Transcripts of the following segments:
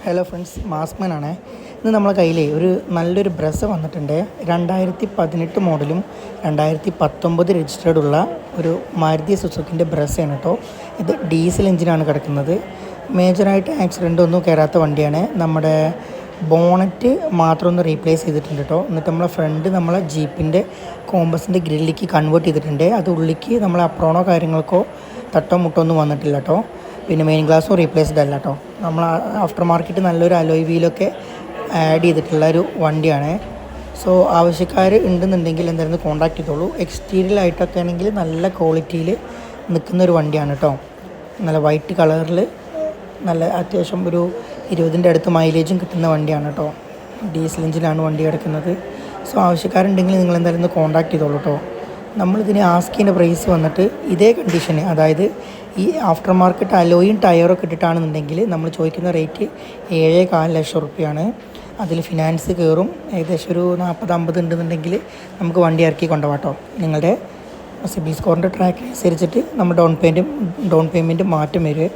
Hello friends, മാസ്മൻ ആണേ. ഇന്ന് നമ്മളെ കയ്യിൽ ഒരു നല്ലൊരു ബ്രസ്സ വന്നിട്ടുണ്ട്. 2018 മോഡലും 2019 രജിസ്റ്റേർഡ് ഉള്ള ഒരു മാരുതി സുസുക്കിൻ്റെ ബ്രസ്സാണ് കേട്ടോ. ഇത് ഡീസൽ എഞ്ചിനാണ് കിടക്കുന്നത്. മേജറായിട്ട് ആക്സിഡൻ്റ് ഒന്നും കയറാത്ത വണ്ടിയാണ്. നമ്മുടെ ബോണറ്റ് മാത്രം ഒന്ന് റീപ്ലേസ് ചെയ്തിട്ടുണ്ട് കേട്ടോ. എന്നിട്ട് നമ്മളെ ഫ്രണ്ട് നമ്മളെ ജീപ്പിൻ്റെ കോമ്പസിൻ്റെ ഗ്രില്ലിലേക്ക് കൺവേർട്ട് ചെയ്തിട്ടുണ്ട്. അത് ഉള്ളിലേക്ക് നമ്മളെ അപ്രോണോ കാര്യങ്ങൾക്കോ തട്ടോ മുട്ടോ ഒന്നും വന്നിട്ടില്ല കേട്ടോ. പിന്നെ മെയിൻ ഗ്ലാസ്സും റീപ്ലേസ്ഡ് അല്ല കേട്ടോ. നമ്മൾ ആഫ്റ്റർ മാർക്കറ്റ് നല്ലൊരു അലോയ് വീലൊക്കെ ആഡ് ചെയ്തിട്ടുള്ള ഒരു വണ്ടിയാണ്. സോ ആവശ്യക്കാർ ഉണ്ടെന്നുണ്ടെങ്കിൽ എന്തായിരുന്നു കോൺടാക്ട് ചെയ്തോളൂ. എക്സ്റ്റീരിയലായിട്ടൊക്കെ ആണെങ്കിൽ നല്ല ക്വാളിറ്റിയിൽ നിൽക്കുന്നൊരു വണ്ടിയാണ് കേട്ടോ. നല്ല വൈറ്റ് കളറിൽ നല്ല അത്യാവശ്യം ഒരു 20ൻ്റെ അടുത്ത് മൈലേജും കിട്ടുന്ന വണ്ടിയാണ് കേട്ടോ. ഡീസൽ എഞ്ചിനാണ് വണ്ടി കിടക്കുന്നത്. സോ ആവശ്യക്കാരുണ്ടെങ്കിൽ നിങ്ങൾ എന്തായാലും കോൺടാക്ട് ചെയ്തോളൂ കേട്ടോ. നമ്മളിതിന് ആസ്കിൻ്റെ പ്രൈസ് വന്നിട്ട് ഇതേ കണ്ടീഷന്, അതായത് ഈ ആഫ്റ്റർ മാർക്കറ്റ് അലോയും ടയറൊക്കെ ഇട്ടിട്ടാണെന്നുണ്ടെങ്കിൽ നമ്മൾ ചോദിക്കുന്ന റേറ്റ് 7.4 ലക്ഷം റുപ്യയാണ്. അതിൽ ഫിനാൻസ് കയറും. ഏകദേശം ഒരു 40-50 ഉണ്ടെന്നുണ്ടെങ്കിൽ നമുക്ക് വണ്ടി ഇറക്കി കൊണ്ടുപോകാം കേട്ടോ. നിങ്ങളുടെ സിബിൽ സ്കോറിൻ്റെ ട്രാക്ക് അനുസരിച്ചിട്ട് നമ്മൾ ഡൗൺ പേയ്മെൻറ്റ് മാറ്റം വരും.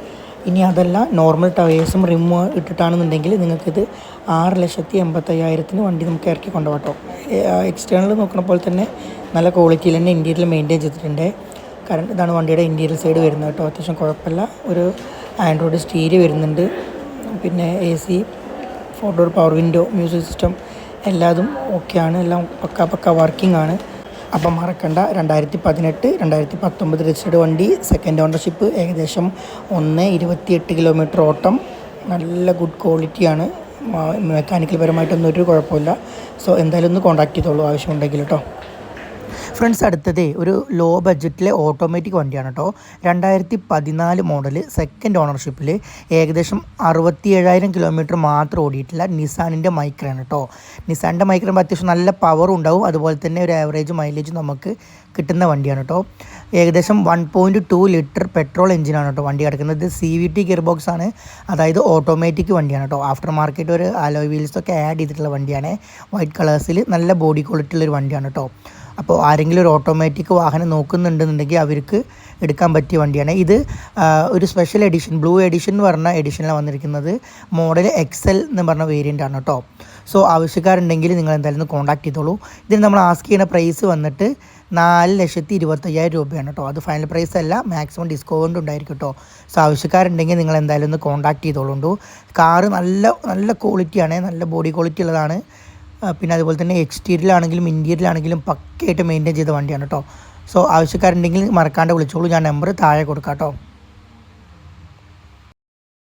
ഇനി അതല്ല, നോർമൽ ടയേഴ്സും റിമ്മ് ഇട്ടിട്ടാണെന്നുണ്ടെങ്കിൽ നിങ്ങൾക്കിത് 6,85,000 വണ്ടി നമുക്ക് ഇറക്കി കൊണ്ടുപോകാം കേട്ടോ. എക്സ്റ്റേണൽ നോക്കുന്ന പോലെ തന്നെ നല്ല ക്വാളിറ്റിയിൽ തന്നെ ഇൻറ്റീരിയൽ മെയിൻറ്റെയിൻ ചെയ്തിട്ടുണ്ട്. കാരണം ഇതാണ് വണ്ടിയുടെ ഇൻറ്റീരിയൽ സൈഡ് വരുന്നത് കേട്ടോ. അത്യാവശ്യം കുഴപ്പമില്ല. ഒരു ആൻഡ്രോയിഡ് സ്റ്റീരിയോ വരുന്നുണ്ട്. പിന്നെ AC, 4 door power window, music system എല്ലാതും ഓക്കെയാണ്. എല്ലാം പക്ക വർക്കിംഗ് ആണ്. അപ്പം മറക്കണ്ട, 2018, 2019 രജിസ്റ്റേർഡ് വണ്ടി, സെക്കൻഡ് ഓണർഷിപ്പ്, ഏകദേശം 1.28 കിലോമീറ്റർ ഓട്ടം, നല്ല ഗുഡ് ക്വാളിറ്റിയാണ്. മെക്കാനിക്കൽ പരമായിട്ടൊന്നും ഒരു കുഴപ്പമില്ല. സോ എന്തായാലും ഒന്ന് കോൺടാക്ട് ചെയ്തോളൂ ആവശ്യമുണ്ടെങ്കിൽ കേട്ടോ. ഫ്രണ്ട്സ്, അടുത്തത് ഒരു ലോ ബഡ്ജറ്റിലെ ഓട്ടോമാറ്റിക് വണ്ടിയാണ് കേട്ടോ. 2014 മോഡൽ, സെക്കൻഡ് ഓണർഷിപ്പിൽ, ഏകദേശം 67,000 കിലോമീറ്റർ മാത്രം ഓടിയിട്ടില്ല നിസാനിൻ്റെ മൈക്രയാണ് കേട്ടോ. നിസാനിൻ്റെ മൈക്ര അത്യാവശ്യം നല്ല പവറും ഉണ്ടാവും. അതുപോലെ തന്നെ ഒരു ആവറേജ് മൈലേജ് നമുക്ക് കിട്ടുന്ന വണ്ടിയാണ് കേട്ടോ. ഏകദേശം 1.2 ലിറ്റർ പെട്രോൾ എഞ്ചിനാണ് കേട്ടോ വണ്ടി കിടക്കുന്നത്. CVT ഗിയർ ബോക്സ് ആണ്, അതായത് ഓട്ടോമാറ്റിക് വണ്ടിയാണ് കേട്ടോ. ആഫ്റ്റർ മാർക്കറ്റ് ഒരു അലോയ് വീൽസൊക്കെ ആഡ് ചെയ്തിട്ടുള്ള വണ്ടിയാണ്. വൈറ്റ് കളേഴ്സിൽ നല്ല ബോഡി ക്വാളിറ്റി ഉള്ളൊരു വണ്ടിയാണ് കേട്ടോ. അപ്പോൾ ആരെങ്കിലും ഒരു ഓട്ടോമാറ്റിക് വാഹനം നോക്കുന്നുണ്ടെന്നുണ്ടെങ്കിൽ അവർക്ക് എടുക്കാൻ പറ്റിയ വണ്ടിയാണ് ഇത്. ഒരു സ്പെഷ്യൽ എഡിഷൻ, ബ്ലൂ എഡിഷൻ എന്ന് പറഞ്ഞ എഡിഷനിലാണ് വന്നിരിക്കുന്നത്. മോഡൽ XL എന്ന് പറഞ്ഞ വേരിയൻ്റ് ആണ് കേട്ടോ. സോ ആവശ്യക്കാരുണ്ടെങ്കിൽ നിങ്ങൾ എന്തായാലും കോൺടാക്ട് ചെയ്തോളൂ. ഇതിന് നമ്മൾ ആസ്ക് ചെയ്യുന്ന പ്രൈസ് വന്നിട്ട് 4,25,000 രൂപയാണ് കേട്ടോ. അത് ഫൈനൽ പ്രൈസ് അല്ല, മാക്സിമം ഡിസ്കൗണ്ട് ഉണ്ടായിരിക്കും കേട്ടോ. സോ ആവശ്യക്കാരുണ്ടെങ്കിൽ നിങ്ങൾ എന്തായാലും ഒന്ന് കോൺടാക്ട് ചെയ്തോളൂ. കാറ് നല്ല ക്വാളിറ്റിയാണ്, നല്ല ബോഡി ക്വാളിറ്റി ഉള്ളതാണ്. പിന്നെ അതുപോലെ തന്നെ എക്സ്റ്റീരിയലാണെങ്കിലും ഇൻറ്റീരിയലാണെങ്കിലും പക്കയായിട്ട് മെയിൻറ്റെയിൻ ചെയ്ത വണ്ടിയാണ് കേട്ടോ. സോ ആവശ്യക്കാരുണ്ടെങ്കിൽ മറക്കാണ്ട് വിളിച്ചോളൂ. ഞാൻ നമ്പർ താഴെ കൊടുക്കാം കേട്ടോ.